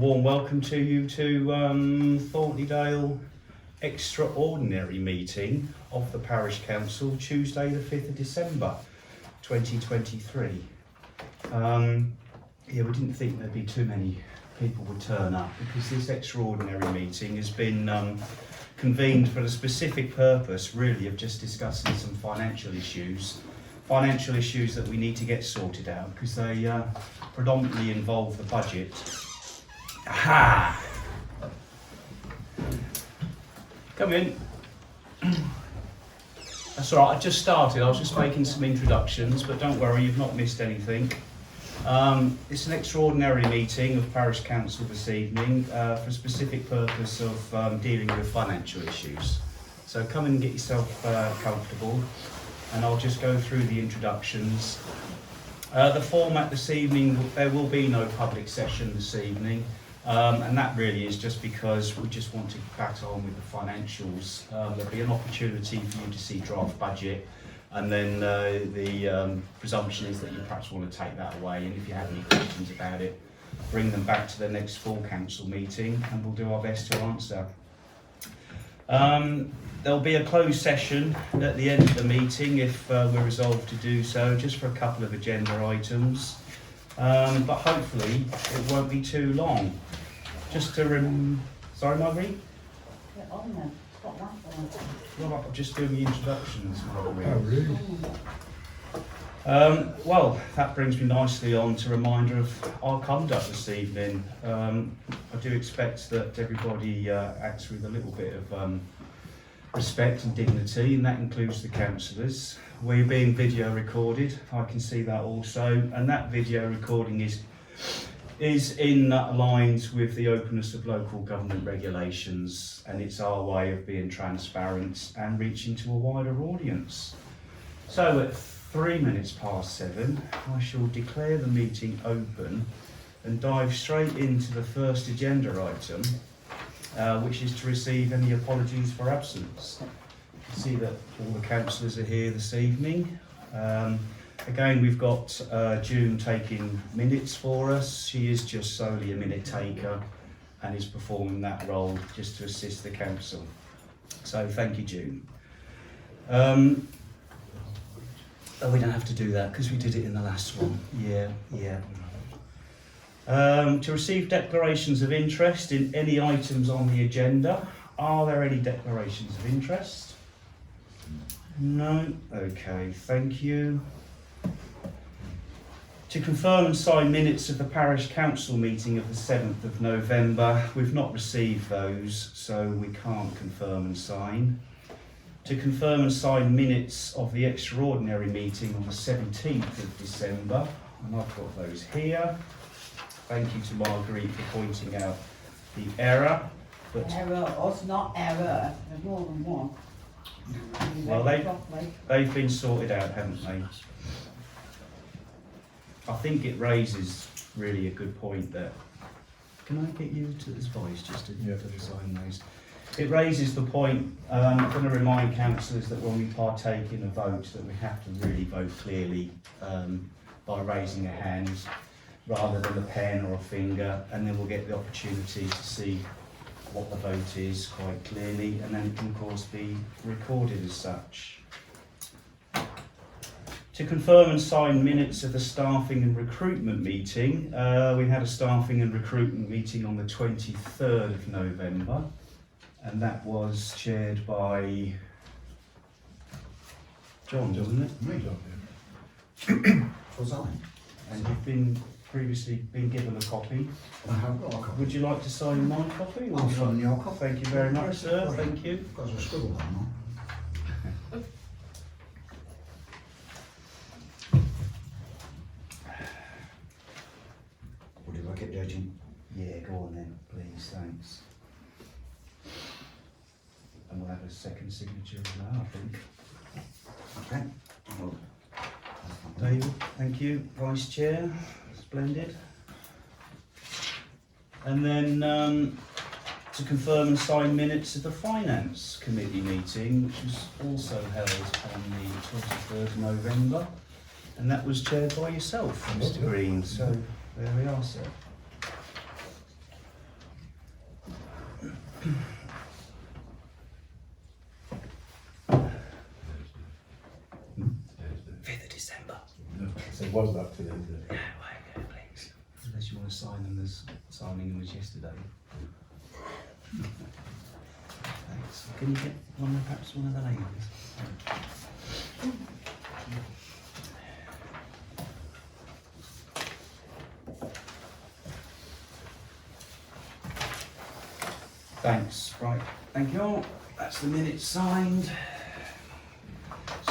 warm welcome to you to Thornton extraordinary meeting of the Parish Council, Tuesday the 5th of December 2023. Yeah, we didn't think there'd be too many people would turn up because this extraordinary meeting has been convened for the specific purpose really of just discussing some financial issues that we need to get sorted out because they predominantly involve the budget. Aha! Come in. That's all right, I just started. I was just making some introductions, but don't worry, you've not missed anything. It's an extraordinary meeting of Parish Council this evening for a specific purpose of dealing with financial issues. So come and get yourself comfortable, and I'll just go through the introductions. The format this evening, there will be no public session this evening. And that really is just because we just want to bat on with the financials. There'll be an opportunity for you to see draft budget, and then the presumption is that you perhaps want to take that away, and if you have any questions about it, bring them back to the next full council meeting and we'll do our best to answer. There'll be a closed session at the end of the meeting if we're resolved to do so, just for a couple of agenda items. But hopefully it won't be too long. Just to sorry, Marguerite? Get on then. Stop that one. Well, I'm just doing the introductions, Marguerite. Oh, really? Well, that brings me nicely on to a reminder of our conduct this evening. I do expect that everybody acts with a little bit of respect and dignity, and that includes the councillors. We're being video recorded, I can see that also, and that video recording is in lines with the openness of local government regulations, and it's our way of being transparent and reaching to a wider audience. So at 7:03, I shall declare the meeting open and dive straight into the first agenda item, which is to receive any apologies for absence. You see that all the councillors are here this evening. Again, we've got June taking minutes for us. She is just solely a minute taker and is performing that role just to assist the council. So thank you, June. Oh, we don't have to do that because we did it in the last one. Yeah. To receive declarations of interest in any items on the agenda. Are there any declarations of interest? No? Okay, thank you. To confirm and sign minutes of the Parish Council meeting of the 7th of November. We've not received those, so we can't confirm and sign. To confirm and sign minutes of the extraordinary meeting on the 17th of December, and I've got those here. Thank you to Marguerite for pointing out the error. But error, or it's not error, there's more than one. Well, they've been sorted out, haven't they? I think it raises really a good point that, can I get you to this voice just to sign those? It raises the point, I'm going to remind councillors that when we partake in a vote that we have to really vote clearly by raising a hand rather than a pen or a finger, and then we'll get the opportunity to see what the vote is quite clearly, and then it can of course be recorded as such. To confirm and sign minutes of the staffing and recruitment meeting, we had a staffing and recruitment meeting on the 23rd of November, and that was chaired by John, wasn't it? Me, John. Was I? And you've previously been given a copy. I have got a copy. Would you like to sign my copy? I'll sign your copy. Thank you very much, sir. Thank you. Because I scribbled on Would you like it, Judging? Yeah, go on then, please, thanks. And we'll have a second signature as well, I think. Okay. Well, David, thank you. Vice Chair, splendid. And then to confirm and sign minutes of the Finance Committee meeting, which was also held on the 23rd of November. And that was chaired by yourself, Mr. Green. So there we are, sir. Fifth of December. So was that today? Yeah, wait, okay, please. Unless you want to sign them as signing them as yesterday. Thanks. Can you get perhaps one of the ladies? Thanks. Right. Thank you all. That's the minutes signed.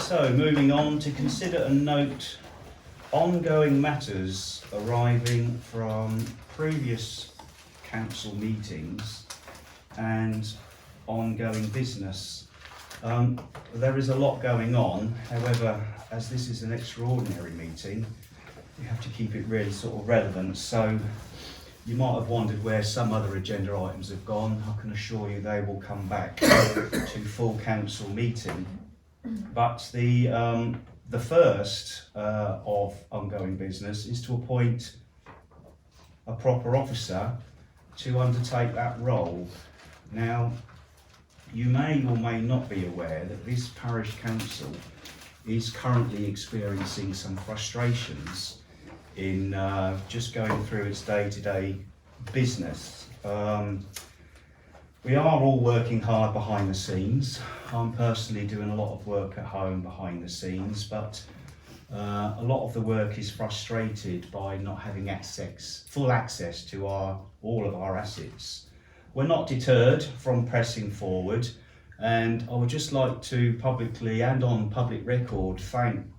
So, moving on to consider and note ongoing matters arising from previous council meetings and ongoing business. There is a lot going on, however, as this is an extraordinary meeting, we have to keep it really sort of relevant. So you might have wondered where some other agenda items have gone. I can assure you they will come back to full council meeting. But the first of ongoing business is to appoint a proper officer to undertake that role. Now, you may or may not be aware that this parish council is currently experiencing some frustrations in just going through its day-to-day business. We are all working hard behind the scenes. I'm personally doing a lot of work at home behind the scenes, but a lot of the work is frustrated by not having full access to all of our assets. We're not deterred from pressing forward, and I would just like to publicly and on public record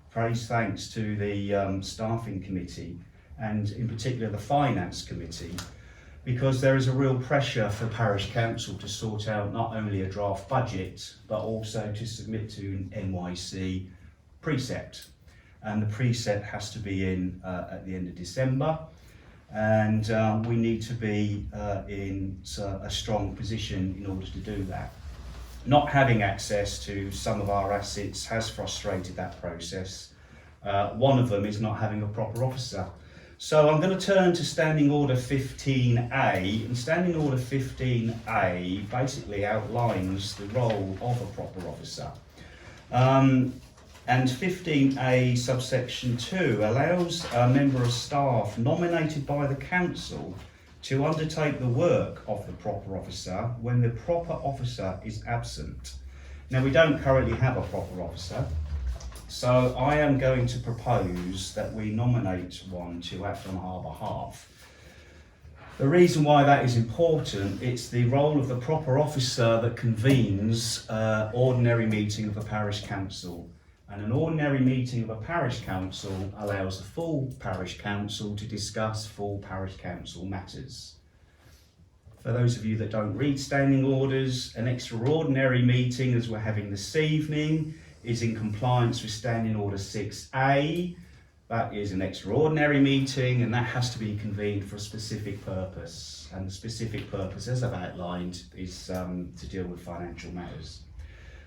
praise thanks to the staffing committee and in particular the finance committee, because there is a real pressure for parish council to sort out not only a draft budget but also to submit to an NYC precept, and the precept has to be in at the end of December, and we need to be in a strong position in order to do that. Not having access to some of our assets has frustrated that process. One of them is not having a proper officer. So I'm going to turn to Standing Order 15A, and Standing Order 15A basically outlines the role of a proper officer. And 15A subsection 2 allows a member of staff nominated by the council to undertake the work of the proper officer when the proper officer is absent. Now, we don't currently have a proper officer, so I am going to propose that we nominate one to act on our behalf. The reason why that is important, it's the role of the proper officer that convenes ordinary meeting of a parish council. And an ordinary meeting of a parish council allows the full parish council to discuss full parish council matters. For those of you that don't read standing orders, an extraordinary meeting as we're having this evening is in compliance with Standing Order 6A. That is an extraordinary meeting and that has to be convened for a specific purpose. And the specific purpose, as I've outlined, is to deal with financial matters.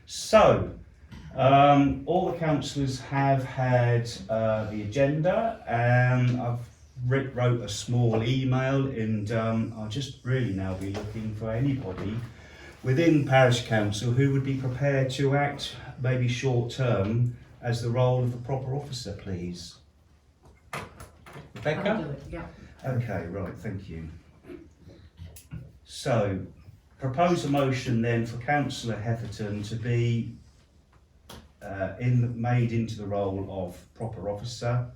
So, all the councillors have had the agenda, and I've wrote a small email, and I'll just really now be looking for anybody within parish council who would be prepared to act, maybe short term, as the role of the proper officer, please. Rebecca? I'll do it, yeah. Okay, right, thank you. So, propose a motion then for Councillor Heatherton to be made into the role of proper officer,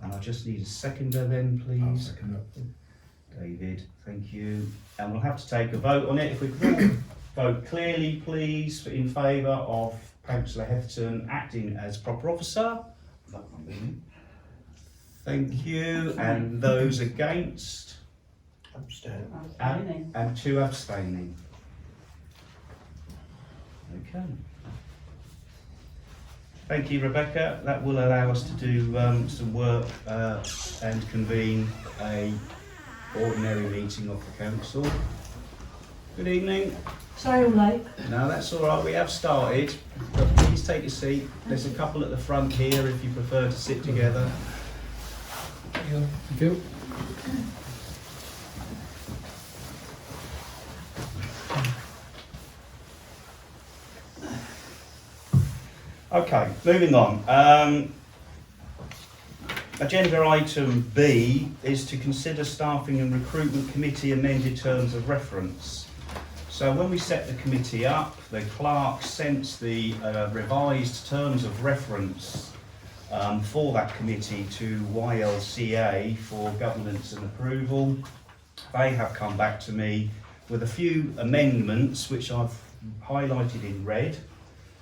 and I just need a seconder then, I'll please. second that. David, thank you. And we'll have to take a vote on it. If we could all vote clearly, please, in favour of Councillor Heatherton acting as proper officer. That one, didn't Thank you. And those against? Abstain. Abstaining. And 2 abstaining. Okay. Thank you, Rebecca. That will allow us to do some work and convene a ordinary meeting of the council. Good evening. Sorry I'm late. No, that's all right. We have started. But please take a seat. There's a couple at the front here if you prefer to sit together. Thank you. Okay, moving on. Agenda item B is to consider staffing and recruitment committee amended terms of reference. So when we set the committee up, the clerk sent the revised terms of reference for that committee to YLCA for governance and approval. They have come back to me with a few amendments which I've highlighted in red.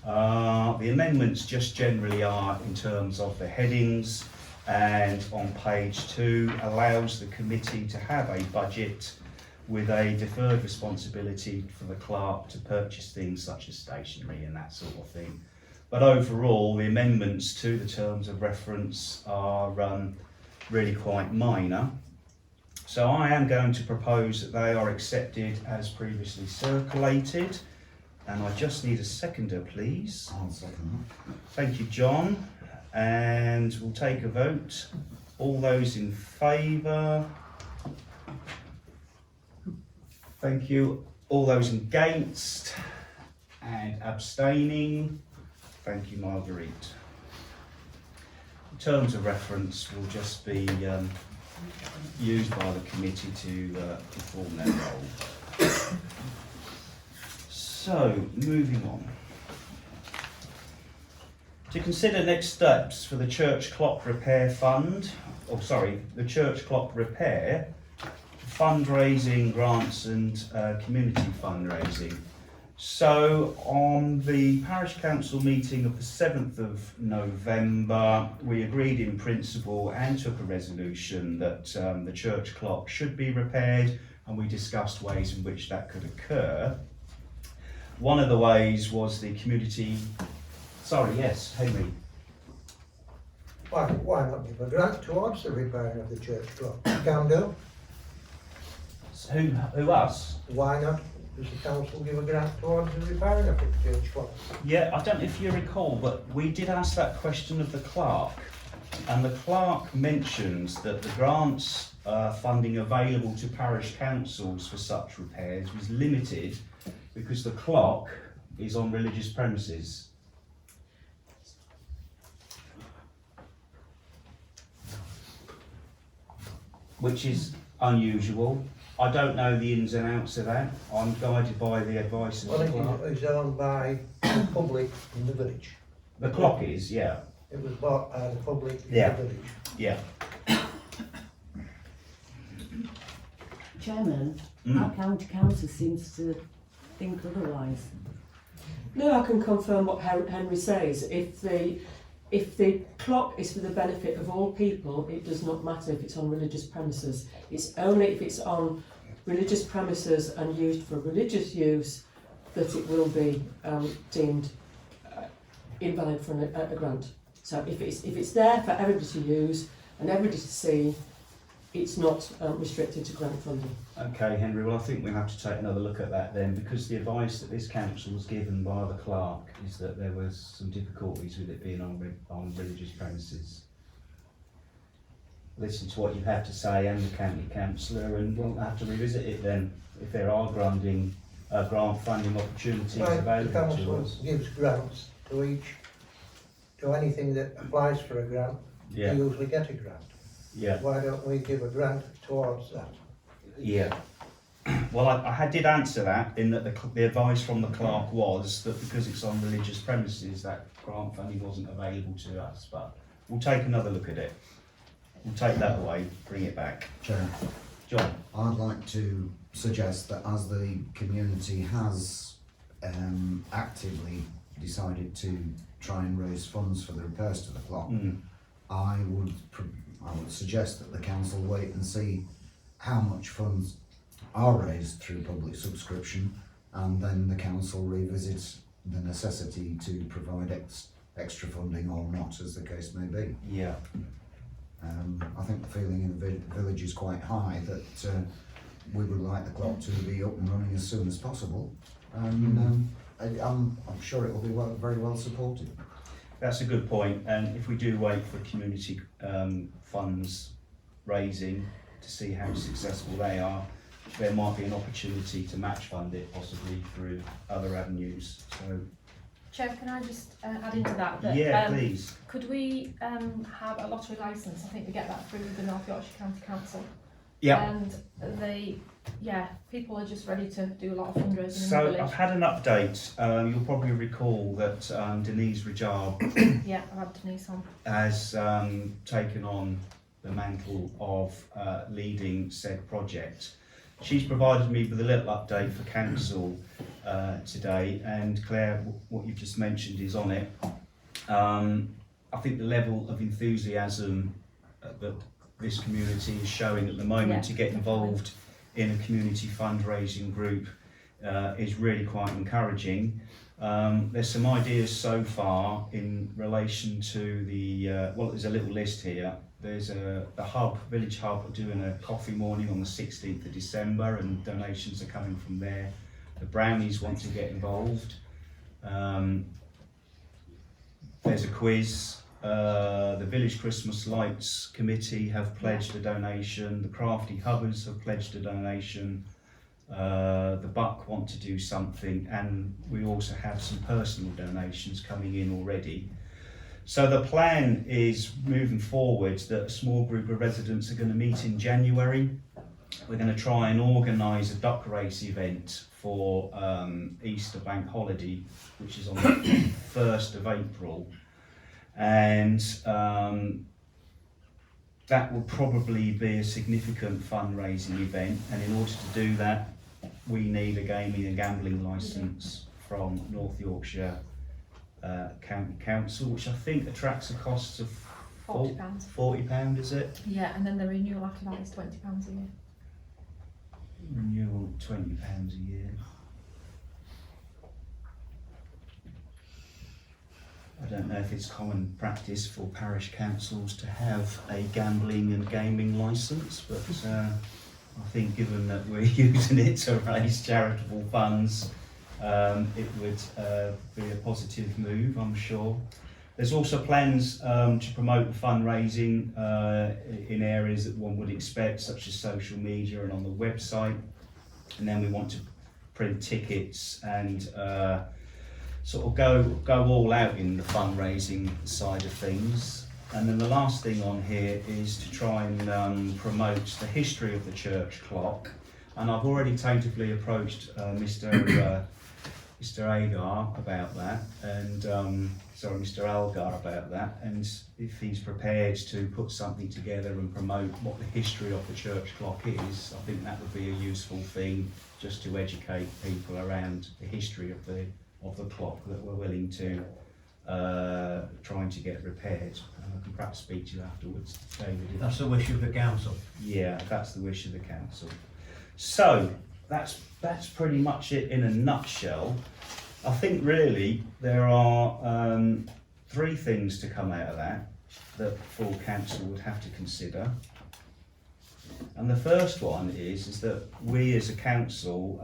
The amendments just generally are in terms of the headings, and on page 2 allows the committee to have a budget with a deferred responsibility for the clerk to purchase things such as stationery and that sort of thing. But overall, the amendments to the terms of reference are really quite minor. So I am going to propose that they are accepted as previously circulated. And I just need a seconder, please. I'll second Thank you, John. And we'll take a vote. All those in favour? Thank you. All those against? And abstaining? Thank you, Marguerite. Terms of reference will just be used by the committee to perform their role. So, moving on. To consider next steps for the church clock repair fund, the church clock repair, fundraising, grants and community fundraising. So on the parish council meeting of the 7th of November, we agreed in principle and took a resolution that the church clock should be repaired, and we discussed ways in which that could occur. One of the ways was the community, yes, Henry. Why not give a grant towards the repairing of the church clock? You can do. Who, us? Why not? Does the council give a grant towards the repairing of the church clock? Yeah, I don't know if you recall, but we did ask that question of the clerk, and the clerk mentions that the grants funding available to parish councils for such repairs was limited because the clock is on religious premises. Which is unusual. I don't know the ins and outs of that. I'm guided by the advice of Well, the clerk. it is owned by the public in the village. The clock is, yeah. It was bought by the public in Yeah. the village. Yeah. Chairman, our county council seems to think otherwise. No, I can confirm what Henry says. If the clock is for the benefit of all people, it does not matter if it's on religious premises. It's only if it's on religious premises and used for religious use that it will be deemed invalid for a grant. So if it's there for everybody to use and everybody to see, it's not restricted to grant funding. Okay, Henry, well I think we'll have to take another look at that then, because the advice that this council was given by the clerk is that there was some difficulties with it being on religious premises. Listen to what you have to say and the county councillor, and we'll have to revisit it then if there are grant funding opportunities Right, the available to council us. gives grants to anything that applies for a grant, Yeah, they usually get a grant. yeah. Why don't we give a grant towards that? Yeah. Well, I did answer that in that the advice from the clerk was that because it's on religious premises, that grant funding wasn't available to us. But we'll take another look at it. We'll take that away, bring it back. Chair, John. I'd like to suggest that as the community has actively decided to try and raise funds for the repairs to the clock, I would suggest that the council wait and see how much funds are raised through public subscription, and then the council revisits the necessity to provide extra funding or not, as the case may be. Yeah. I think the feeling in the village is quite high that we would like the clock to be up and running as soon as possible, and I'm sure it will be very well supported. That's a good point. And if we do wait for community funds raising to see how successful they are, there might be an opportunity to match fund it possibly through other avenues. So Chair, can I just add into that? Yeah, please. Could we have a lottery licence? I think we get that through the North Yorkshire County Council. Yeah. And people are just ready to do a lot of fundraising in the So village. I've had an update. You'll probably recall that Denise Rajab Yeah, I've had Denise on. has taken on the mantle of leading said project. She's provided me with a little update for council today, and Claire, what you've just mentioned is on it. I think the level of enthusiasm that this community is showing at the moment to get involved in a community fundraising group is really quite encouraging. There's some ideas so far in relation to the, there's a little list here. There's the village hub are doing a coffee morning on the 16th of December, and donations are coming from there. The Brownies want to get involved. There's a quiz. The Village Christmas Lights Committee have pledged a donation. The Crafty Hubbers have pledged a donation. The Buck want to do something, and we also have some personal donations coming in already. So the plan is moving forward that a small group of residents are going to meet in January. We're going to try and organise a duck race event for Easter Bank Holiday, which is on the 1st of April. And that will probably be a significant fundraising event, and in order to do that we need a gaming and gambling licence from North Yorkshire County Council, which I think attracts a cost of £40. £40, is it? Yeah, and then the renewal after that is £20 a year. Renewal £20 a year. I don't know if it's common practice for parish councils to have a gambling and gaming licence, but I think given that we're using it to raise charitable funds, it would be a positive move, I'm sure. There's also plans to promote fundraising in areas that one would expect, such as social media and on the website. And then we want to print tickets and sort of go all out in the fundraising side of things. And then the last thing on here is to try and promote the history of the church clock. And I've already tentatively approached Mr. Agar about that, and Mr. Algar about that, and if he's prepared to put something together and promote what the history of the church clock is, I think that would be a useful thing, just to educate people around the history of the clock that we're willing to trying to get repaired. And I can perhaps speak to you afterwards, David. That's the wish of the council. Yeah, that's the wish of the council. So that's pretty much it in a nutshell. I think really there are 3 things to come out of that full council would have to consider. And the first one is that we as a council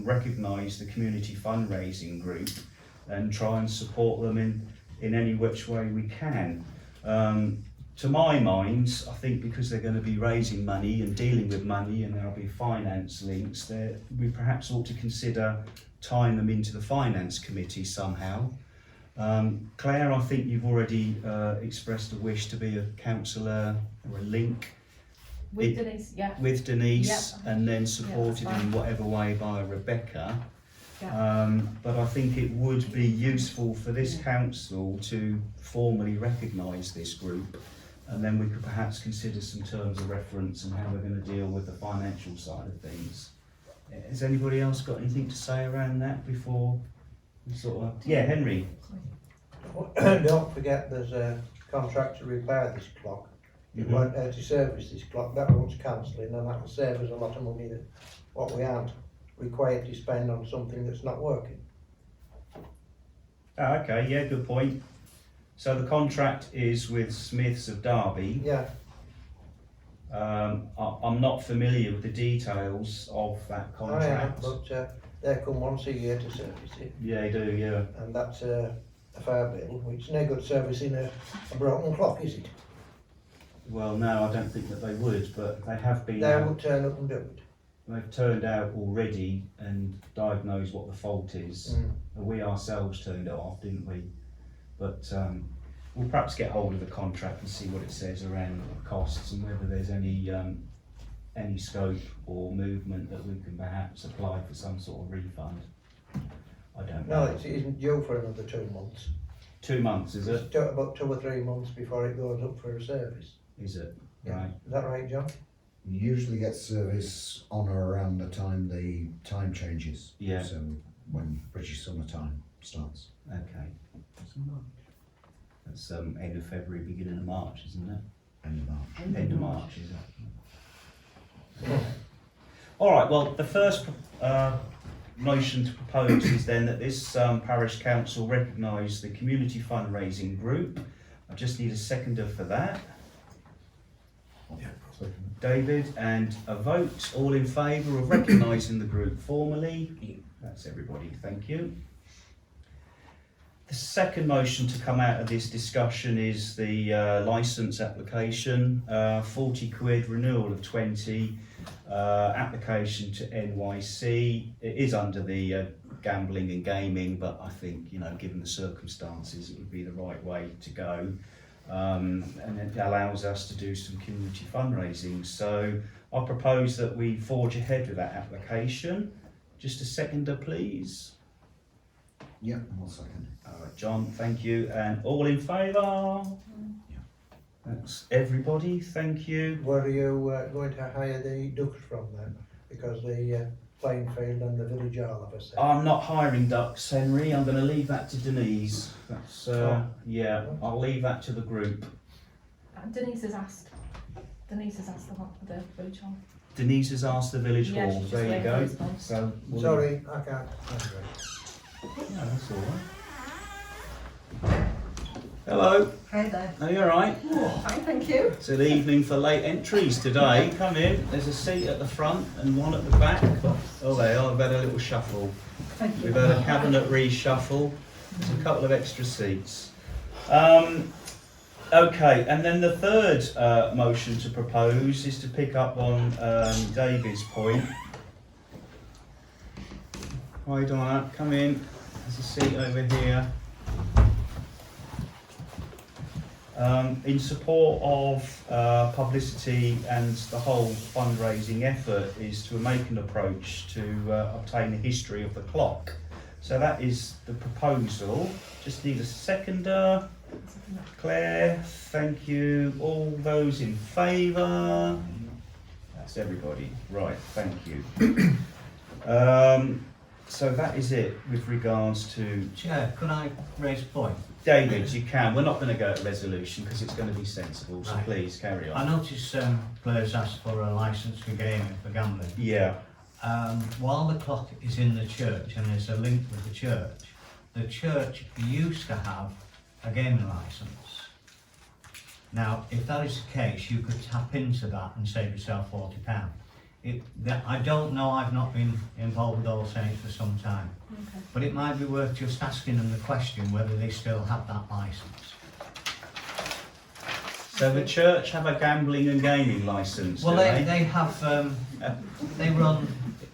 recognise the community fundraising group and try and support them in any which way we can. To my mind, I think because they're going to be raising money and dealing with money, and there'll be finance links, we perhaps ought to consider tying them into the finance committee somehow. Claire, I think you've already expressed a wish to be a councillor or a link With Denise, yeah. with Denise, Yep. and then supported that's in fine. whatever way by Rebecca. Yeah. But I think it would be useful for this council to formally recognise this group, and then we could perhaps consider some terms of reference and how we're going to deal with the financial side of things. Has anybody else got anything to say around that before we sort of... Yeah, Henry. Don't forget there's a contract to repair this clock. You Mhm. won't to service this clock, that wants cancelling, and that will save us a lot of money that what we aren't required to spend on something that's not working. Ah, okay, yeah, good point. So the contract is with Smiths of Derby. Yeah, I'm not familiar with the details of that I am, contract. but they come once a year to service it, Yeah, they do, yeah. and that's a fair bill, which is no good servicing a broken clock, is it? Well, no, I don't think that they would, but they have been. They will turn up and do it. they've turned out already and diagnosed what the fault is. We ourselves turned it off, didn't we? But we'll perhaps get hold of the contract and see what it says around costs and whether there's any scope or movement that we can perhaps apply for some sort of refund. I don't No, know. it isn't due for another 2 months. 2 months, is it? It's about 2 or 3 months before it goes up for a service. Is it? Yeah. Right. Is that right, John? You usually get service on or around the time the time changes. Yeah. So when British summertime starts. Okay. That's end of February, beginning of March, isn't it? End of March. End of March, is it? All right. Well, the first motion to propose is then that this parish council recognise the community fundraising group. I just need a seconder for that. David, and a vote. All in favour of recognising the group formally? That's everybody. Thank you. The second motion to come out of this discussion is the licence application, 40 quid, renewal of 20, application to NYC. It is under the gambling and gaming, but I think, you know, given the circumstances, it would be the right way to go. And it allows us to do some community fundraising. So I propose that we forge ahead with that application. Just a seconder, please. Yeah, I'll second. All right, John, thank you. And all in favour? That's everybody, thank you. Where are you going to hire the ducks from then? Because the playing field and the village hall have a set. I'm not hiring ducks, Henry. I'm going to leave that to Denise. That's yeah. I'll leave that to the group. Denise has asked the village hall. Denise has asked the village Yeah, hall. she's just There you waiting for go. a response. So we'll Sorry, I can't. Yeah, that's all right. Hello. Hey there. Are you all right? Fine, thank you. It's an evening for late entries today. Come in. There's a seat at the front and one at the back. Oh, they are. We've had a little shuffle. We've had a cabinet reshuffle. There's a couple of extra seats. Okay, and then the third motion to propose is to pick up on David's point. Hi, Donna. Come in. There's a seat over here. In support of publicity and the whole fundraising effort is to make an approach to obtain a history of the clock. So that is the proposal. Just need a seconder. Claire, thank you. All those in favour? That's everybody. Right, thank you. So that is it with regards to... Chair, could I raise a point? David, you can. We're not going to go to resolution because it's going to be sensible, so Right. please carry I on. notice players asked for a licence for gaming, for gambling. Yeah, While the clock is in the church and there's a link with the church used to have a gaming licence. Now, if that is the case, you could tap into that and save yourself £40. I don't know, I've not been involved with All Saints for some time, Okay. but it might be worth just asking them the question whether they still have that licence. so the church have a gambling and gaming licence, Well, do they? they have, they run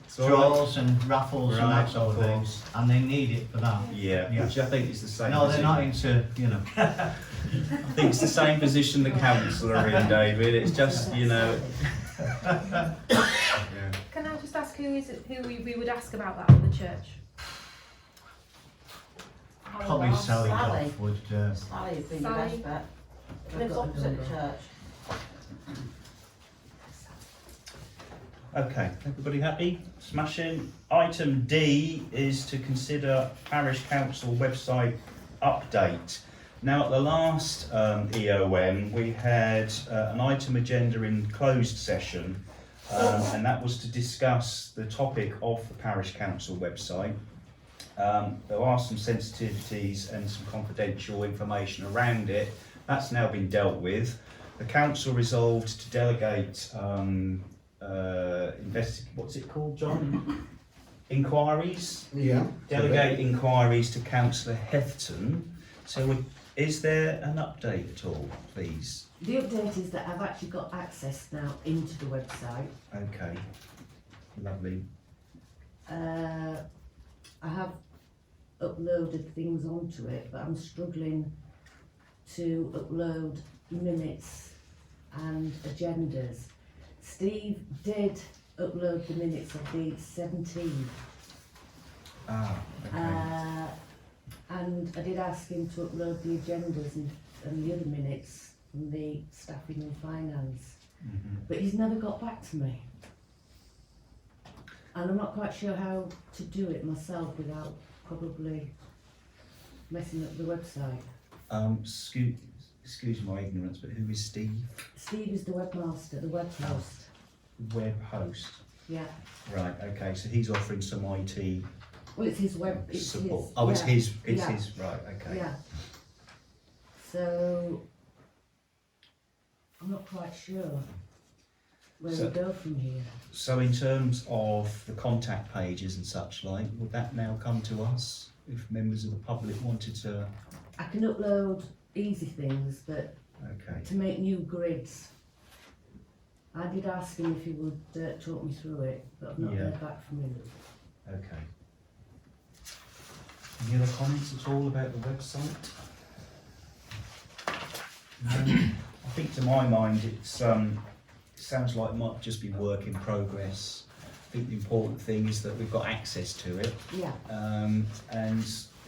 It's all right. draws and raffles and Right, that sort of of thing, course. and they need it for that. Yeah, Yeah. which I think is the same No, they're not position. into, you know. I think it's the same position the council are in, David. It's just, you know... Yeah. Can I just ask who we would ask about that at the church? Probably well, Sally Sally. Goff would, Sally would be the Sally. best bet. I've Lives got a opposite the number. church. Okay, everybody happy? Smashing. Item D is to consider Parish Council website update. Now, at the last EOM, we had an item agenda in closed session, and that was to discuss the topic of the Parish Council website. There are some sensitivities and some confidential information around it. That's now been dealt with. The council resolved to delegate what's it called, John? Inquiries? Yeah. Delegate inquiries to Councillor Hefton. So is there an update at all, please? The update is that I've actually got access now into the website. Okay. Lovely. I have uploaded things onto it, but I'm struggling to upload minutes and agendas. Steve did upload the minutes of the 17th, Ah, okay. and I did ask him to upload the agendas and the other minutes from the staffing and finance, but he's never got back to me. And I'm not quite sure how to do it myself without probably messing up the website. Excuse my ignorance, but who is Steve? Steve is the webmaster, the web host. Web host. Yeah. Right, okay, so he's offering some IT Well, it's his web. It's support. his, Oh, it's yeah. his, Yeah. right, okay. Yeah. So I'm not quite sure where So- we go from here. So in terms of the contact pages and such like, would that now come to us if members of the public wanted to? I can upload easy things, but Okay, to make new grids, I did ask him if he would talk me through it, but I've not Yeah. heard back from him. okay. Any other comments at all about the website? I think to my mind it's sounds like it might just be work in progress. I think the important thing is that we've got access to it, Yeah. and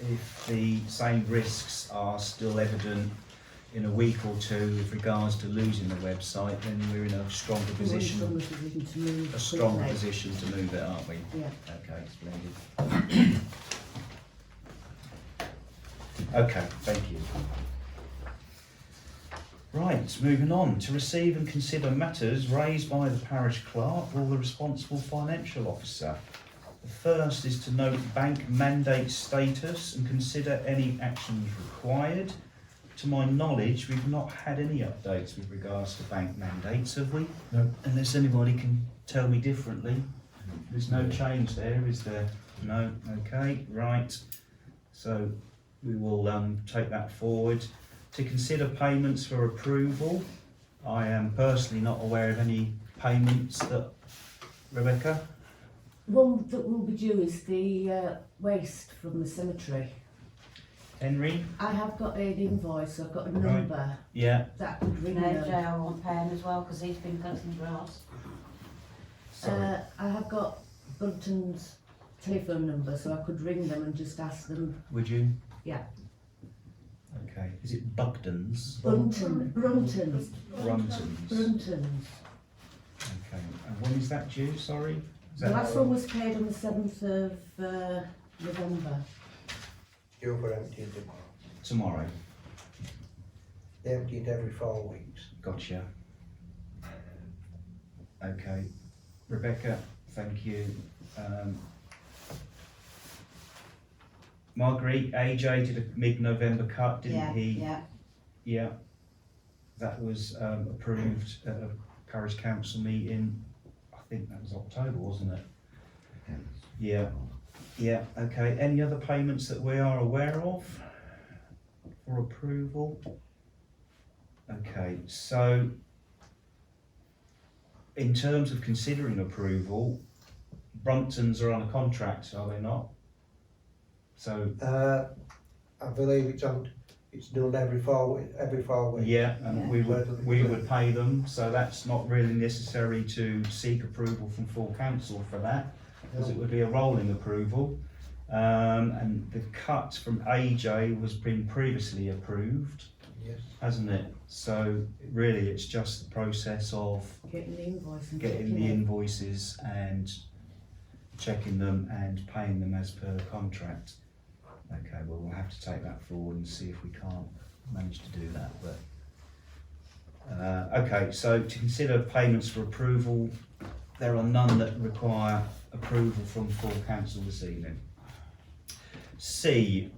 if the same risks are still evident in a week or two with regards to losing the website, then we're in a stronger We're in position, some position to move a stronger quickly. position to move it, aren't we? Yeah. Okay, splendid. Okay, thank you. Right, moving on. To receive and consider matters raised by the parish clerk or the responsible financial officer. The first is to note bank mandate status and consider any actions required. To my knowledge, we've not had any updates with regards to bank mandates, have we? No. Unless anybody can tell me differently. There's no change there, is there? No, okay, right. So we will take that forward. To consider payments for approval. I am personally not aware of any payments that, Rebecca? One that will be due is the waste from the cemetery. Henry? I have got an invoice, I've got a Right. number Yeah, that I could ring No, them. I want paying as well because he's been cutting grass. sorry. I have got Bunton's telephone number, so I could ring them and just ask them. Would you? Yeah. Okay. Is it Bugdon's? Bruntons. Bruntons. Bruntons. Okay. And when is that due, sorry? Is The that last one was paid on the 7th of November. You for emptying them. tomorrow? They empty it every 4 weeks. Gotcha. Okay. Rebecca, thank you. Marguerite, AJ did a mid-November cut, didn't Yeah, he? yeah. Yeah. That was approved at a parish council meeting. I think that was October, wasn't it? Yeah. Yeah, okay. Any other payments that we are aware of for approval? Okay, so in terms of considering approval, Bruntons are on a contract, are they not? So, I believe it's done every 4 weeks. yeah, and Yeah. we would pay them, so that's not really necessary to seek approval from full council for that, because it would be a rolling approval. And the cut from AJ was been previously approved, Yes. hasn't it? So really, it's just the process of Getting the invoice and getting checking the it. invoices and checking them and paying them as per contract. Okay, well, we'll have to take that forward and see if we can't manage to do that, but okay, so to consider payments for approval, there are none that require approval from full council this evening. C,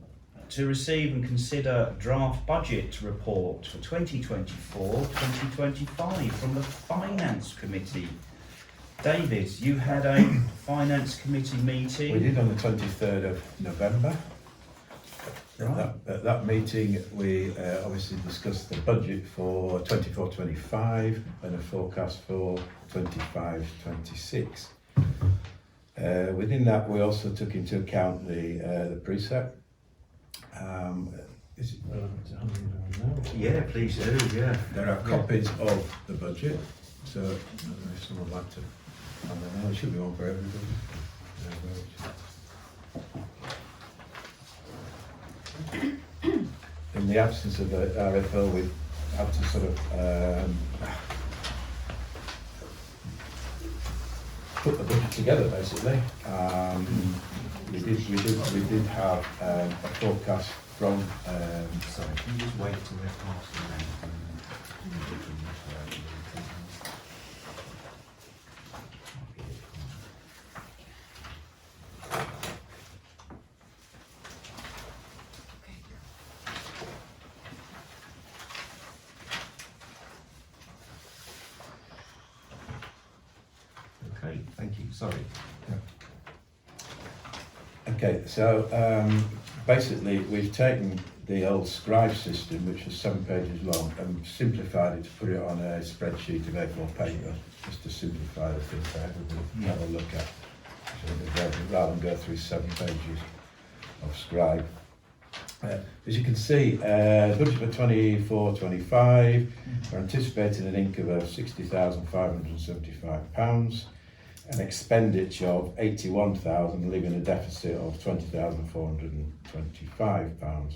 to receive and consider draft budget report for 2024-2025 from the Finance Committee. David, you had a Finance Committee meeting. We did on the 23rd of November. Right. At that meeting, we obviously discussed the budget for 24-25 and a forecast for 25-26. Within that, we also took into account the precept. Is it relevant to handing now? Yeah, please do, yeah. There are copies of the budget, so I don't know if someone would like to hand them out. It should be one for everybody. In the absence of the RFO, we have to sort of put the budget together, basically. We did have a forecast from. Sorry, can you just wait till we're past the name? Okay, thank you, sorry. Okay, so basically we've taken the old scribe system, which was 7 pages long, and simplified it to put it on a spreadsheet of A4 paper, just to simplify the thing for everybody to have a look at. So rather than go through 7 pages of scribe. As you can see, budget for 24-25, we're anticipating an income of £60,575, an expenditure of £81,000, leaving a deficit of £20,425.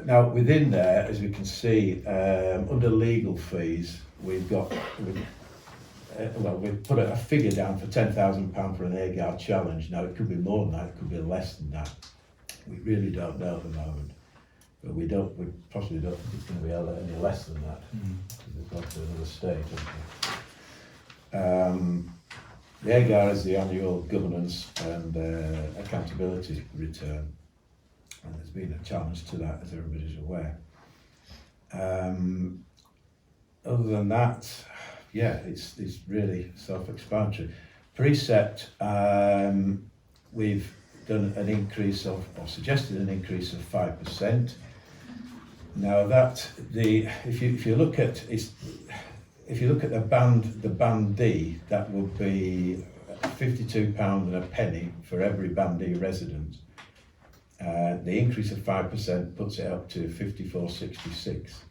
Now, within there, as we can see, under legal fees, we've put a figure down for £10,000 for an AGAR challenge. Now, it could be more than that, it could be less than that. We really don't know at the moment, but we possibly don't think it's going to be any less than that, because we've gone to another stage, haven't we? The AGAR is the annual governance and accountability return, and there's been a challenge to that, as everybody's aware. Other than that, yeah, it's really self-explanatory. Precept, we've done an increase of, or suggested an increase of 5%. Now that if you look at the band D, that would be £52.01 for every band D resident. The increase of 5% puts it up to £54.66.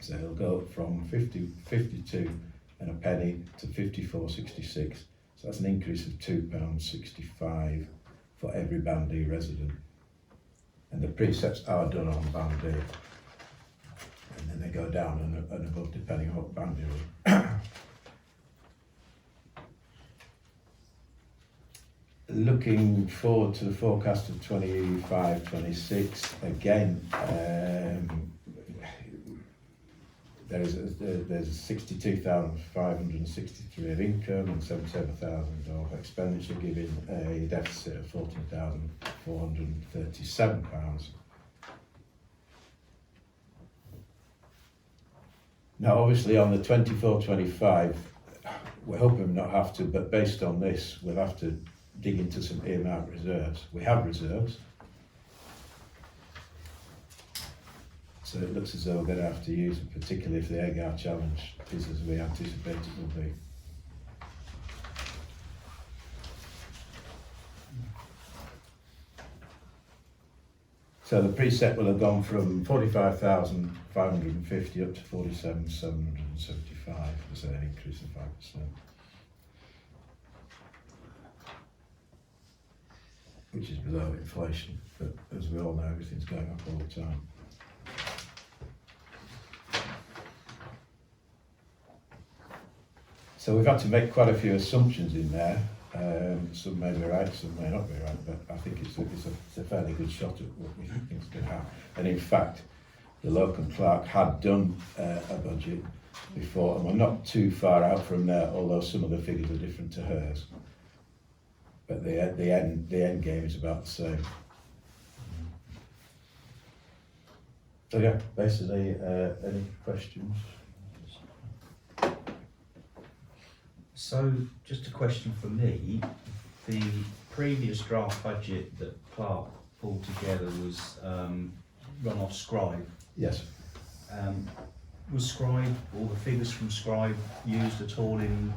So it'll go from £52.01 to £54.66. So that's an increase of £2.65 for every band D resident. And the precepts are done on band D. And then they go down and above depending on what band you're in. Looking forward to the forecast of 25-26, again, there's 62,563 of income and 77,000 of expenditure, giving a deficit of £14,437. Now, obviously, on the 24-25, we're hoping not have to, but based on this, we'll have to dig into some earmarked reserves. We have reserves, so it looks as though we're going to have to use them, particularly if the AGAR challenge is as we anticipate it will be. So the precept will have gone from 45,550 up to 47,775, so an increase of 5%. Which is below inflation, but as we all know, everything's going up all the time. So we've had to make quite a few assumptions in there. Some may be right, some may not be right, but I think it's a fairly good shot at what we think is going to happen. And in fact, the local clerk had done a budget before, and we're not too far out from there, although some of the figures are different to hers. But the end game is about the same. So yeah, basically, any questions? So, just a question for me. The previous draft budget that Clark pulled together was run off Scribe. Yes. Was Scribe, all the figures from Scribe used at all in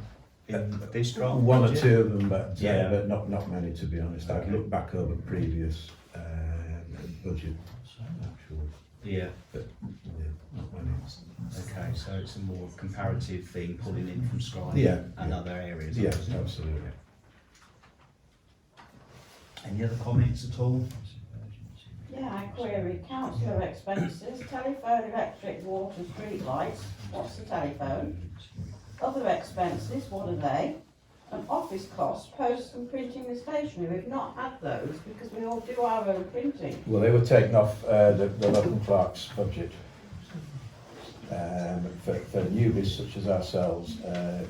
in this draft One or budget? two of them, but Yeah. but not many, to be honest. I've Okay. looked back over previous budget, actually, Yeah, but yeah, not many. okay, so it's a more comparative thing, pulling in from Scribe Yeah, and yeah. other areas. Yeah, obviously. absolutely. Any other comments at all? Yeah, I query councillor expenses, telephone, electric, water, street lights, what's the telephone? Other expenses, what are they? And office costs, posts and printing and stationery, we've not had those because we all do our own printing. Well, they were taken off the local clerk's budget. For newbies such as ourselves,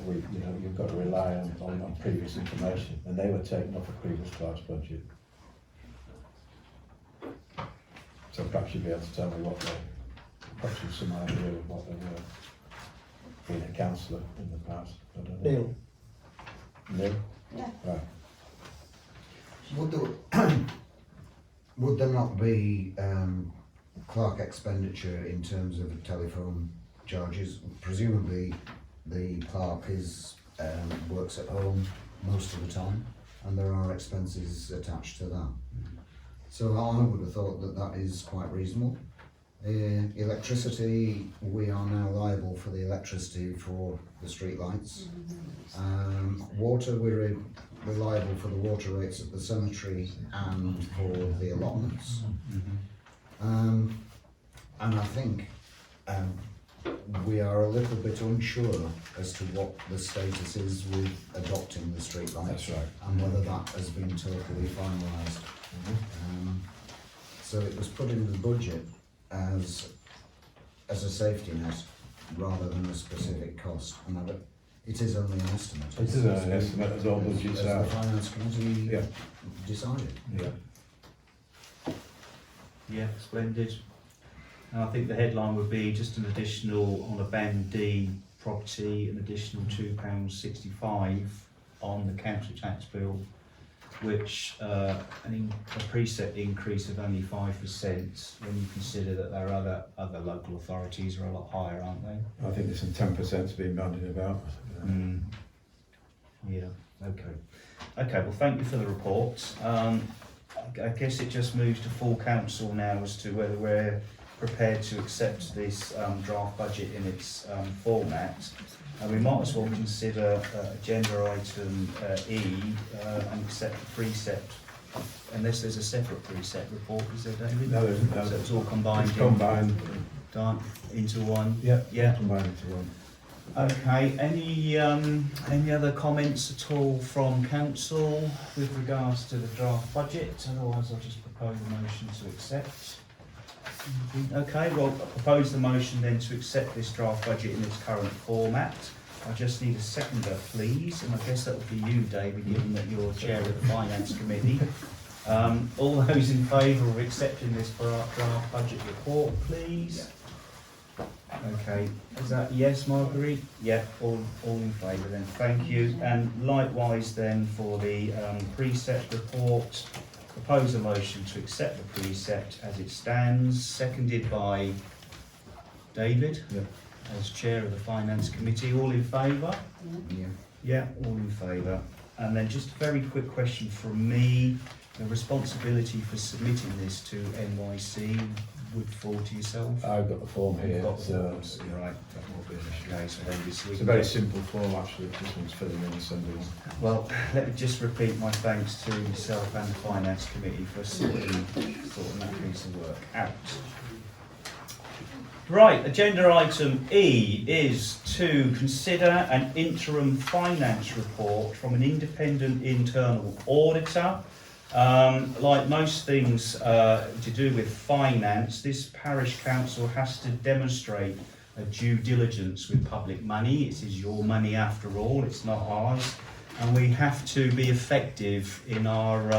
you've got to rely on previous information, and they were taken off a previous clerk's budget. So perhaps you'll be able to tell me what they, perhaps you've some idea of what they were, being a councillor in the past. I don't know. Bill, Neil? Yeah. Right. Would there not be clerk expenditure in terms of telephone charges? Presumably the clerk works at home most of the time and there are expenses attached to that. So I would have thought that is quite reasonable. Electricity, we are now liable for the electricity for the street lights. Water, we're liable for the water rates at the cemetery and for the allotments. And I think we are a little bit unsure as to what the status is with adopting the street lights. That's right. And whether that has been totally finalised. So it was put in the budget as a safety net rather than a specific cost. And it is only an estimate. It is an estimate, as all budgets As are. the finance committee Yeah. decided. Yeah. Yeah, splendid. And I think the headline would be just an additional, on a band D property, an additional £2.65 on the council tax bill, which a preset increase of only 5% when you consider that there are other local authorities are a lot higher, aren't they? I think there's some 10% being bandied about. Yeah, okay. Okay, well, thank you for the report. I guess it just moves to full council now as to whether we're prepared to accept this draft budget in its format. And we might as well consider agenda item E and accept the precept, unless there's a separate precept report, is there, David? No, there isn't. No. So it's all combined, It's combined. Into one? Yeah. Yeah. Combined into one. Okay, any other comments at all from council with regards to the draft budget? Otherwise, I'll just propose a motion to accept. Okay, well, I propose the motion then to accept this draft budget in its current format. I just need a seconder, please, and I guess that would be you, David, given that you're chair of the Finance Committee. All those in favour of accepting this draft budget report, please? Okay, is that yes, Marguerite? Yeah, all in favour then, thank you. And likewise then for the precept report, propose a motion to accept the precept as it stands, seconded by David, Yeah. as chair of the Finance Committee. All in favour? Yeah. Yeah, all in favour. And then just a very quick question from me. The responsibility for submitting this to NYC would fall to yourself? I've got the form here, You've got the so forms, right, that won't be an issue. Okay, so then this It's a very simple form actually, this one's filling in and sending in. Well, let me just repeat my thanks to yourself and the Finance Committee for sorting that piece of work out. Right, agenda item E is to consider an interim finance report from an independent internal auditor. Like most things to do with finance, this parish council has to demonstrate a due diligence with public money. It is your money after all, it's not ours. And we have to be effective in our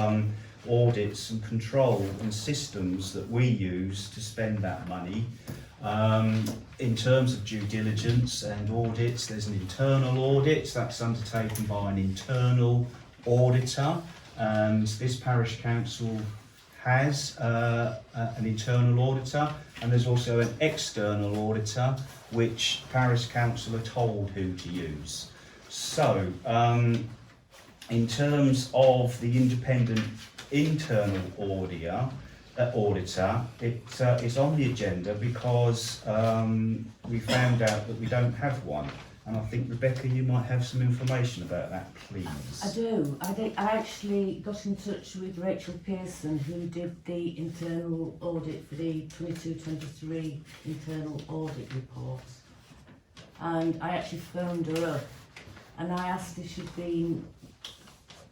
audits and control and systems that we use to spend that money. In terms of due diligence and audits, there's an internal audit that's undertaken by an internal auditor, and this parish council has an internal auditor, and there's also an external auditor which parish council are told who to use. So, in terms of the independent internal auditor, it's on the agenda because we found out that we don't have one. And I think, Rebecca, you might have some information about that, please. I do. I actually got in touch with Rachel Pearson, who did the internal audit for the 22-23 internal audit report. And I actually phoned her up and I asked if she'd been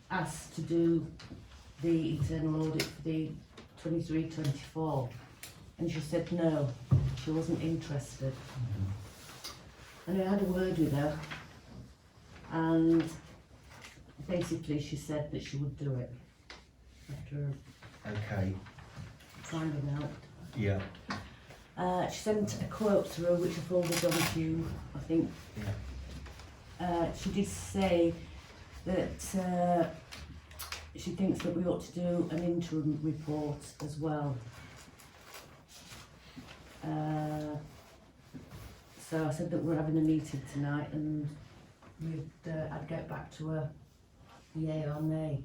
asked to do the internal audit for the 23-24. And she said no, she wasn't interested. And I had a word with her, and basically she said that she would do it after Okay, finding out. yeah, She sent a quote through which I forwarded on to you, I think. She did say that she thinks that we ought to do an interim report as well. So I said that we're having a meeting tonight and I'd get back to her, yay or nay.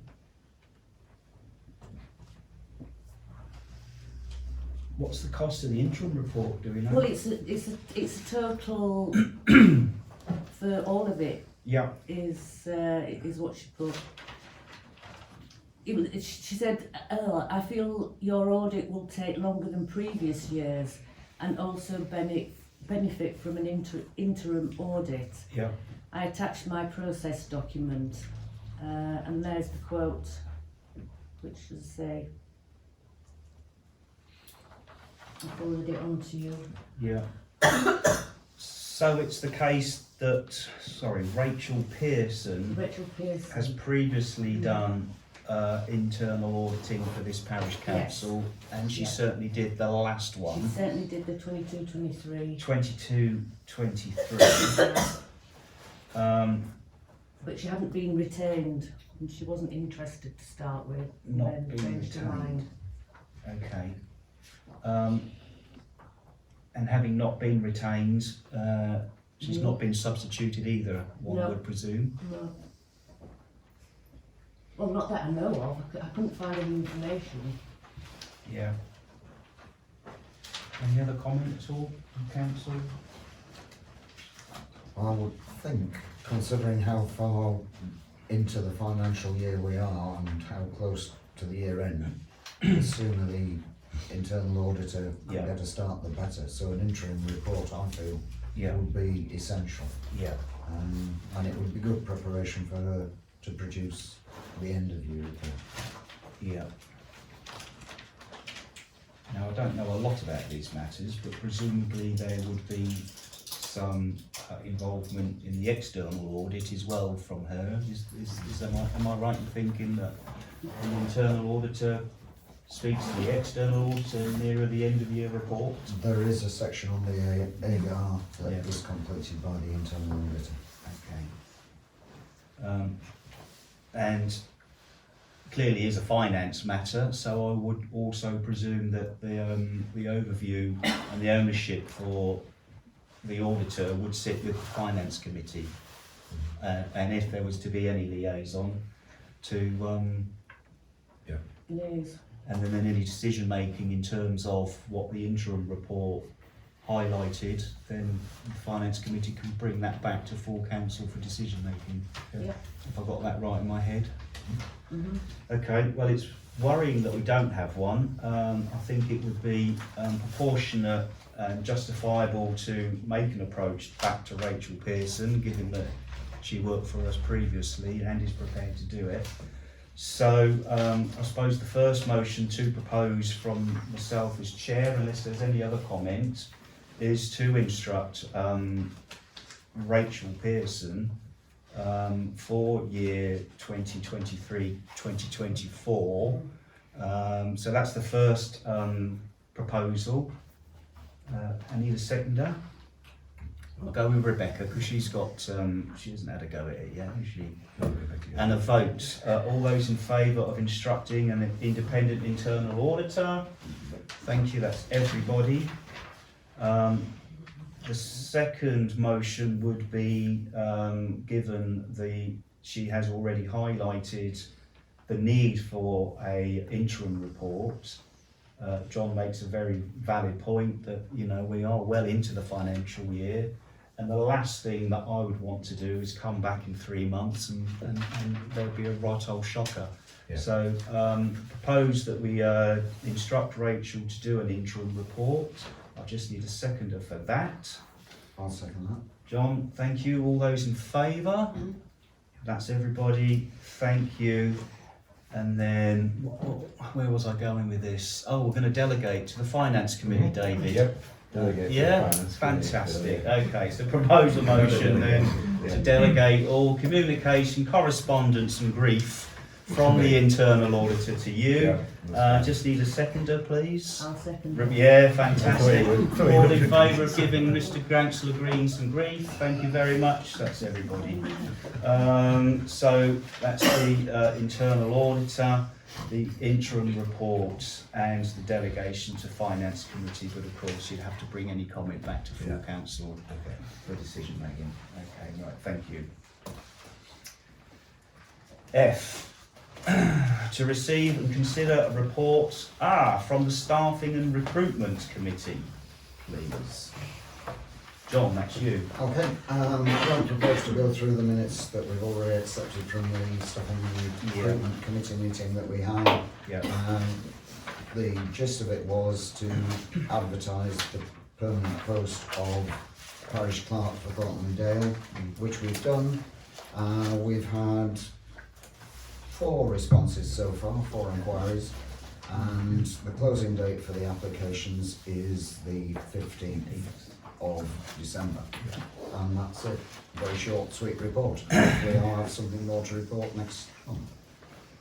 what's the cost of the interim report, do we know? Well, it's a total for all of it Yeah, is what she put. She said, "Oh, I feel your audit will take longer than previous years, and also benefit from an interim audit." yeah, I attached my process document, and there's the quote, which should say, I forwarded it on to you. yeah. So it's the case that, Rachel Pearson Rachel Pearson. has previously done internal auditing for this parish council, and she Yeah. certainly did the last She one, certainly did the 22-23, 22-23. but she hadn't been retained, and she wasn't interested to start with. and Not then being changed her retained. mind. Okay. And having not been retained, she's not been substituted either, one No. would presume. No. Well, not that I know of. I couldn't find any information. Yeah. Any other comments at all from council? I would think, considering how far into the financial year we are and how close to the year end, the sooner the internal auditor can Yeah. get a start, the better. So an interim report, I feel, Yeah, would be essential. yeah, And it would be good preparation for her to produce the end of year report. yeah. Now, I don't know a lot about these matters, but presumably there would be some involvement in the external audit as well from her. Am I right in thinking that the internal auditor speaks to the external auditor nearer the end of year report? There is a section on the AGAR that Yeah. is completed by the internal auditor. Okay. And clearly is a finance matter, so I would also presume that the overview and the ownership for the auditor would sit with the finance committee. And if there was to be any liaison to, It is. and then any decision making in terms of what the interim report highlighted, then the finance committee can bring that back to full council for decision making. Yeah. If I got that right in my head. Mhm. Okay, well, it's worrying that we don't have one. I think it would be proportionate and justifiable to make an approach back to Rachel Pearson, given that she worked for us previously and is prepared to do it. So I suppose the first motion to propose from myself as chair, unless there's any other comment, is to instruct Rachel Pearson for year 2023-2024. So that's the first proposal. I need a seconder. I'll go with Rebecca because she's got, she hasn't had a go at it yet, has she? And a vote. All those in favour of instructing an independent internal auditor? Thank you, that's everybody. The second motion would be, she has already highlighted the need for a interim report. John makes a very valid point that, you know, we are well into the financial year, and the last thing that I would want to do is come back in 3 months and there'll be a right old shocker. Yeah. So propose that we instruct Rachel to do an interim report. I just need a seconder for that. I'll second that. John, thank you. All those in favour? That's everybody. Thank you. And then, where was I going with this? Oh, we're going to delegate to the Finance Committee, David. Yep. Delegate to Yeah, the Finance Committee, fantastic. Okay, so propose a motion then to delegate all communication, correspondence and grief from the internal auditor to you. Just need a seconder, please. I'll second Yeah, fantastic. Sorry. All in favour of giving Mr. Councillor Green some grief? Thank you very much. That's everybody. So that's the internal auditor, the interim report, and the delegation to Finance Committee. But of course, you'd have to bring any comment back to full council for decision making. Okay, right. Thank you. F. To receive and consider a report from the Staffing and Recruitment Committee, please. John, that's you. Okay, I'm proposed to go through the minutes that we've already accepted from the Staffing and Recruitment Committee meeting that we had. Yeah. The gist of it was to advertise the permanent post of Parish Clerk for Thornton and Dale, which we've done. We've had 4 responses so far, 4 inquiries, and the closing date for the applications is the 15th of December. And that's it. Very short, sweet report. Hopefully I'll have something more to report next month.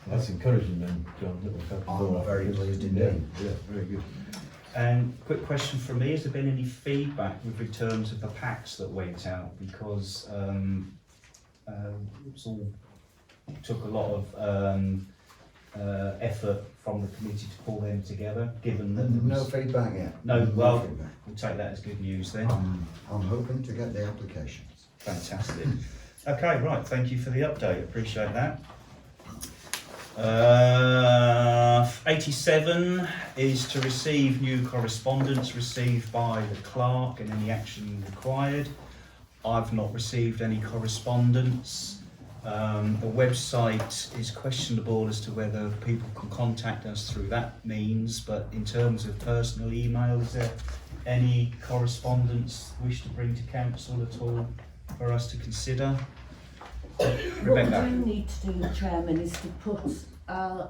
That's encouraging then, John, that we've had to I'm very pleased indeed. Yeah, very good. And quick question from me, has there been any feedback with terms of the packs that went out? Because it's all took a lot of effort from the committee to pull them together, given that there No was feedback yet. no, well, feedback. we'll take that as good news then. I'm hoping to get the applications. Fantastic. Okay, right, thank you for the update, appreciate that. 87 is to receive new correspondence received by the clerk and any action required. I've not received any correspondence. The website is questionable as to whether people can contact us through that means, but in terms of personal email, is there any correspondence wish to bring to council at all for us to consider? What we do need to do, Chairman, is to put our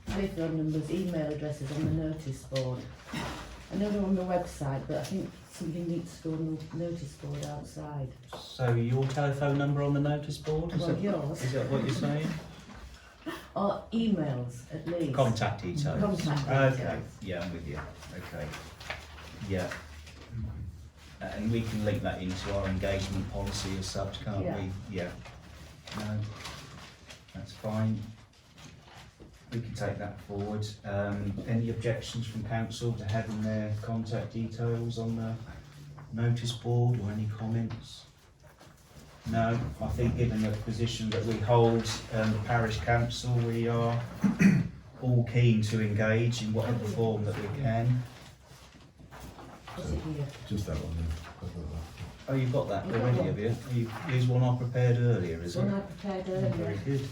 telephone numbers, email addresses on the notice board. I know they're on the website, but I think something needs to go on the notice board outside. So your telephone number on the notice board? Well, yours. Is that what you're saying? Or emails, at least. Contact details. Contact Okay, details. yeah, I'm with you. Okay, yeah. And we can link that into our engagement policy as such, can't Yeah. we? Yeah. No, that's fine. We can take that forward. Any objections from council to having their contact details on the notice board, or any comments? No, I think given the position that we hold, the parish council, we are all keen to engage in whatever form that we can. Is it here? Just that one then. Oh, you've got that I've got already, one. have you? Here's one I prepared earlier, is One it? I prepared Very earlier. good.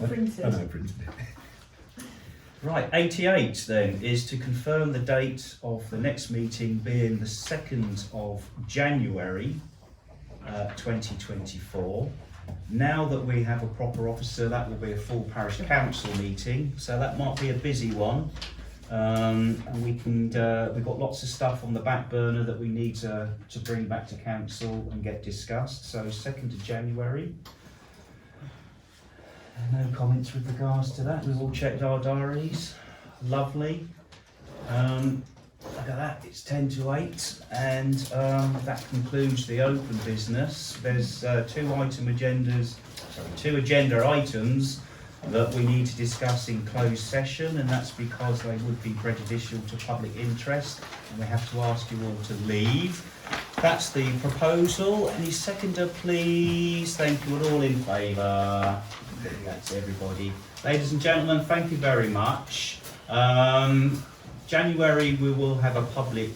Printed. I know, printed it. Right, 88 then is to confirm the date of the next meeting being the 2nd of January 2024. Now that we have a proper officer, that will be a full parish council meeting, so that might be a busy one. And we've got lots of stuff on the back burner that we need to bring back to council and get discussed. So 2nd of January. No comments with regards to that. We've all checked our diaries. Lovely. Look at that, it's 10 to 8, and that concludes the open business. There's two agenda items that we need to discuss in closed session, and that's because they would be prejudicial to public interest, and we have to ask you all to leave. That's the proposal. Any seconder, please? Thank you. We're all in favour. That's everybody. Ladies and gentlemen, thank you very much. January we will have a public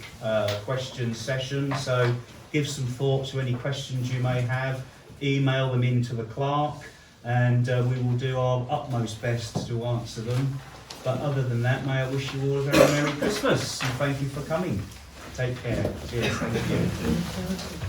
question session, so give some thought to any questions you may have, email them in to the clerk, and we will do our utmost best to answer them. But other than that, may I wish you all a very Merry Christmas, and thank you for coming. Take care. Cheers. Thank you.